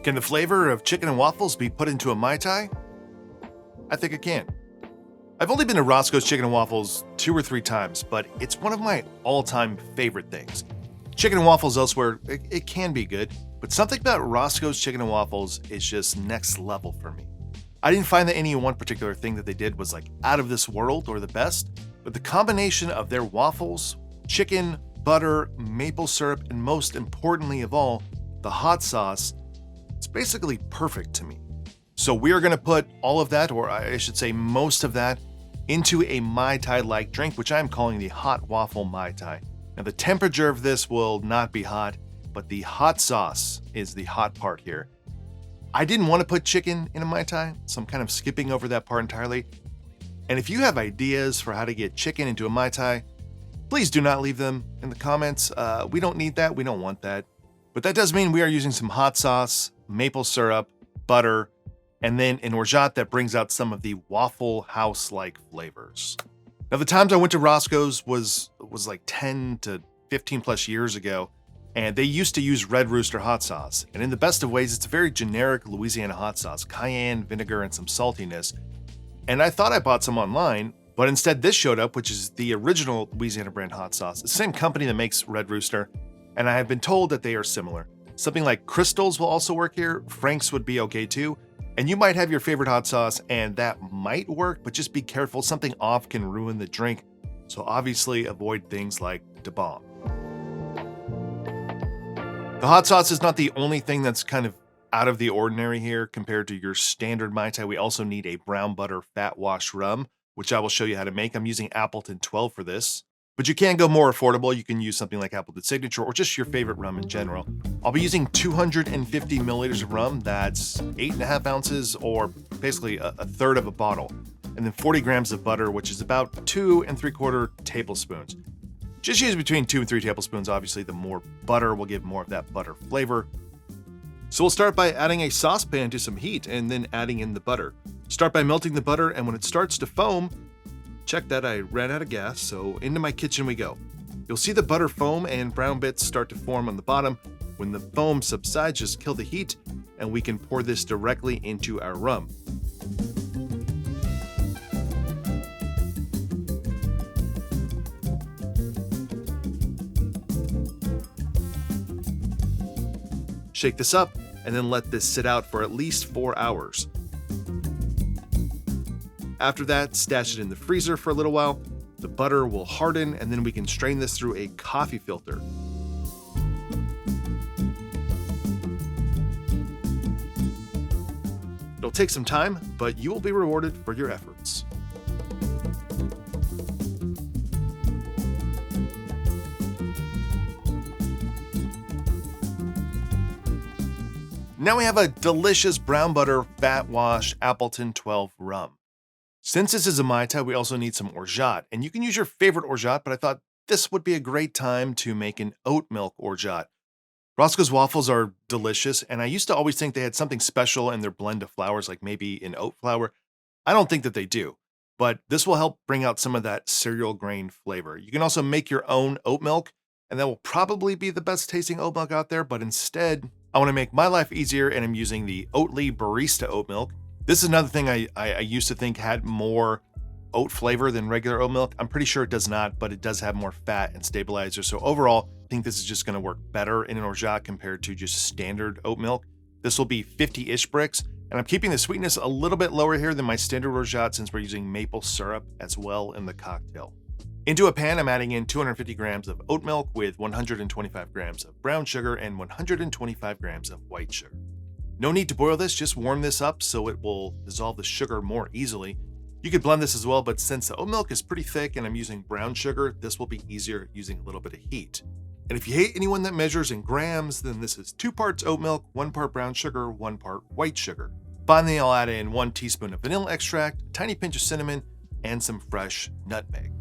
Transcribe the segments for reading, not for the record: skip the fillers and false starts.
Can the flavor of chicken and waffles be put into a Mai Tai? I think it can. I've only been to Roscoe's Chicken and Waffles 2 or 3 times, but it's one of my all-time favorite things. Chicken and waffles elsewhere, it can be good, but something about Roscoe's Chicken and Waffles is just next level for me. I didn't find that any one particular thing that they did was like out of this world or the best, but the combination of their waffles, chicken, butter, maple syrup, and most importantly of all, the hot sauce, it's basically perfect to me. So we're gonna put all of that, or I should say most of that, into a Mai Tai-like drink, which I'm calling the Hot Waffle Mai Tai. Now the temperature of this will not be hot, but the hot sauce is the hot part here. I didn't want to put chicken in a Mai Tai, so I'm kind of skipping over that part entirely. And if you have ideas for how to get chicken into a Mai Tai, please do not leave them in the comments. We don't need that, we don't want that. But that does mean we are using some hot sauce, maple syrup, butter, and then an orgeat that brings out some of the Waffle House-like flavors. Now, the times I went to Roscoe's was like 10 to 15 plus years ago, and they used to use Red Rooster hot sauce. And in the best of ways, it's a very generic Louisiana hot sauce, cayenne, vinegar, and some saltiness. And I thought I bought some online, but instead this showed up, which is the original Louisiana brand hot sauce. It's the same company that makes Red Rooster, and I have been told that they are similar. Something like Crystal's will also work here, Frank's would be okay too, and you might have your favorite hot sauce and that might work, but just be careful, something off can ruin the drink, so obviously avoid things like Da Bomb. The hot sauce is not the only thing that's kind of out of the ordinary here compared to your standard Mai Tai. We also need a brown butter fat wash rum, which I will show you how to make. I'm using Appleton 12 for this. But you can go more affordable. You can use something like Appleton Signature or just your favorite rum in general. I'll be using 250 milliliters of rum. That's 8.5 ounces or basically a third of a bottle. And then 40 grams of butter, which is about 2 3/4 tablespoons. Just use between 2 and 3 tablespoons. Obviously, the more butter will give more of that butter flavor. So we'll start by adding a saucepan to some heat and then adding in the butter. Start by melting the butter, and when it starts to foam, check that I ran out of gas, so into my kitchen we go. You'll see the butter foam and brown bits start to form on the bottom. When the foam subsides, just kill the heat, and we can pour this directly into our rum. Shake this up, and then let this sit out for at least 4 hours. After that, stash it in the freezer for a little while. The butter will harden, and then we can strain this through a coffee filter. It'll take some time, but you will be rewarded for your efforts. Now we have a delicious brown butter fat wash Appleton 12 rum. Since this is a Mai Tai, we also need some orgeat, and you can use your favorite orgeat, but I thought this would be a great time to make an oat milk orgeat. Roscoe's waffles are delicious, and I used to always think they had something special in their blend of flours, like maybe an oat flour. I don't think that they do, but this will help bring out some of that cereal grain flavor. You can also make your own oat milk, and that will probably be the best tasting oat milk out there, but instead, I want to make my life easier, and I'm using the Oatly Barista oat milk. This is another thing I used to think had more oat flavor than regular oat milk. I'm pretty sure it does not, but it does have more fat and stabilizer. So overall, I think this is just going to work better in an orgeat compared to just standard oat milk. This will be 50-ish Brix, and I'm keeping the sweetness a little bit lower here than my standard orgeat since we're using maple syrup as well in the cocktail. Into a pan, I'm adding in 250 grams of oat milk with 125 grams of brown sugar and 125 grams of white sugar. No need to boil this, just warm this up so it will dissolve the sugar more easily. You could blend this as well, but since the oat milk is pretty thick and I'm using brown sugar, this will be easier using a little bit of heat. And if you hate anyone that measures in grams, then this is 2 parts oat milk, 1 part brown sugar, 1 part white sugar. Finally, I'll add in 1 teaspoon of vanilla extract, a tiny pinch of cinnamon, and some fresh nutmeg.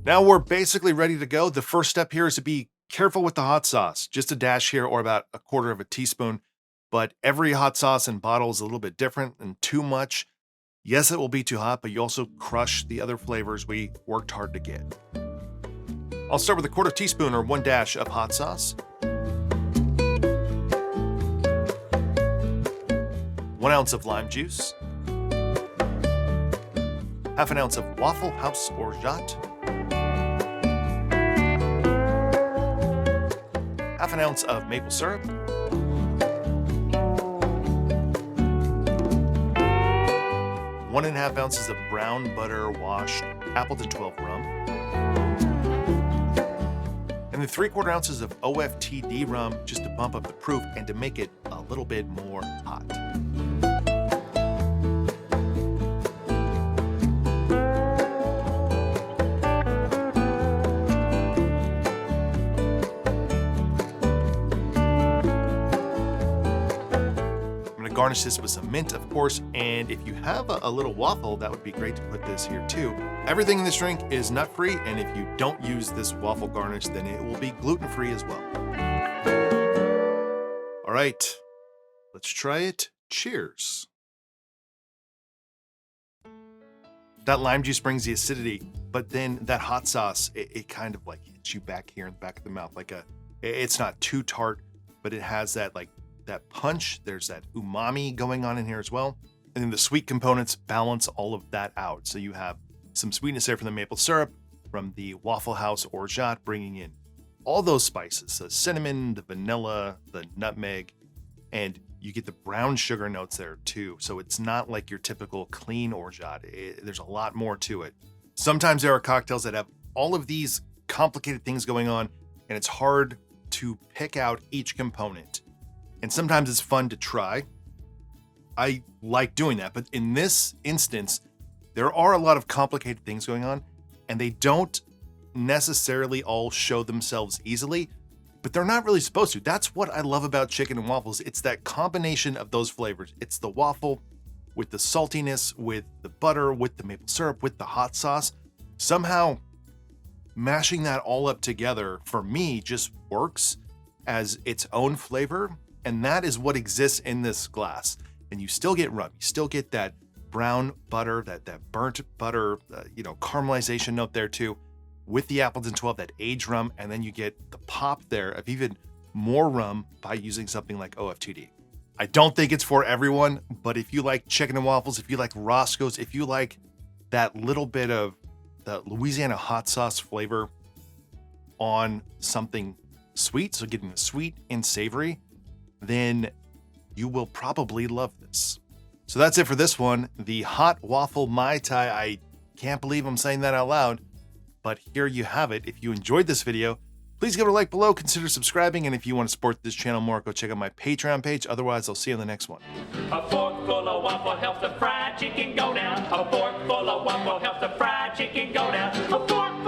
Now we're basically ready to go. The first step here is to be Careful with the hot sauce, just a dash here or about a quarter of a teaspoon, but every hot sauce in bottle is a little bit different, and too much, yes, it will be too hot, but you also crush the other flavors we worked hard to get. I'll start with a quarter teaspoon or 1 dash of hot sauce, 1 ounce of lime juice, half an ounce of Waffle House Orgeat, half an ounce of maple syrup, 1.5 ounces of brown butter washed Appleton 12 rum, and then 3/4 ounces of OFTD rum just to bump up the proof and to make it a little bit more hot. Garnish this with some mint, of course, and if you have a little waffle, that would be great to put this here too. Everything in this drink is nut-free, and if you don't use this waffle garnish, then it will be gluten-free as well. All right, let's try it. Cheers. That lime juice brings the acidity, but then that hot sauce, it kind of like hits you back here in the back of the mouth. It's not too tart, but it has that that punch. There's that umami going on in here as well. And then the sweet components balance all of that out. So you have some sweetness there from the maple syrup, from the Waffle House Orgeat, bringing in all those spices, the cinnamon, the vanilla, the nutmeg, and you get the brown sugar notes there too. So it's not like your typical clean Orgeat. There's a lot more to it. Sometimes there are cocktails that have all of these complicated things going on, and it's hard to pick out each component. And sometimes it's fun to try. I like doing that, but in this instance, there are a lot of complicated things going on, and they don't necessarily all show themselves easily, but they're not really supposed to. That's what I love about chicken and waffles. It's that combination of those flavors. It's the waffle with the saltiness, with the butter, with the maple syrup, with the hot sauce. Somehow mashing that all up together, for me, just works as its own flavor. And that is what exists in this glass. And you still get rum. You still get that brown butter, that burnt butter, caramelization note there too, with the Appleton 12, that aged rum. And then you get the pop there of even more rum by using something like OFTD. I don't think it's for everyone, but if you like chicken and waffles, if you like Roscoe's, if you like that little bit of the Louisiana hot sauce flavor on something sweet, so getting the sweet and savory, then you will probably love this. So that's it for this one, the Hot Waffle Mai Tai. I can't believe I'm saying that out loud, but here you have it. If you enjoyed this video, please give it a like below, consider subscribing, and if you want to support this channel more, go check out my Patreon page. Otherwise, I'll see you on the next one. A fork full of waffle helps the fried chicken go down. A fork full of waffle helps the fried chicken go down. A fork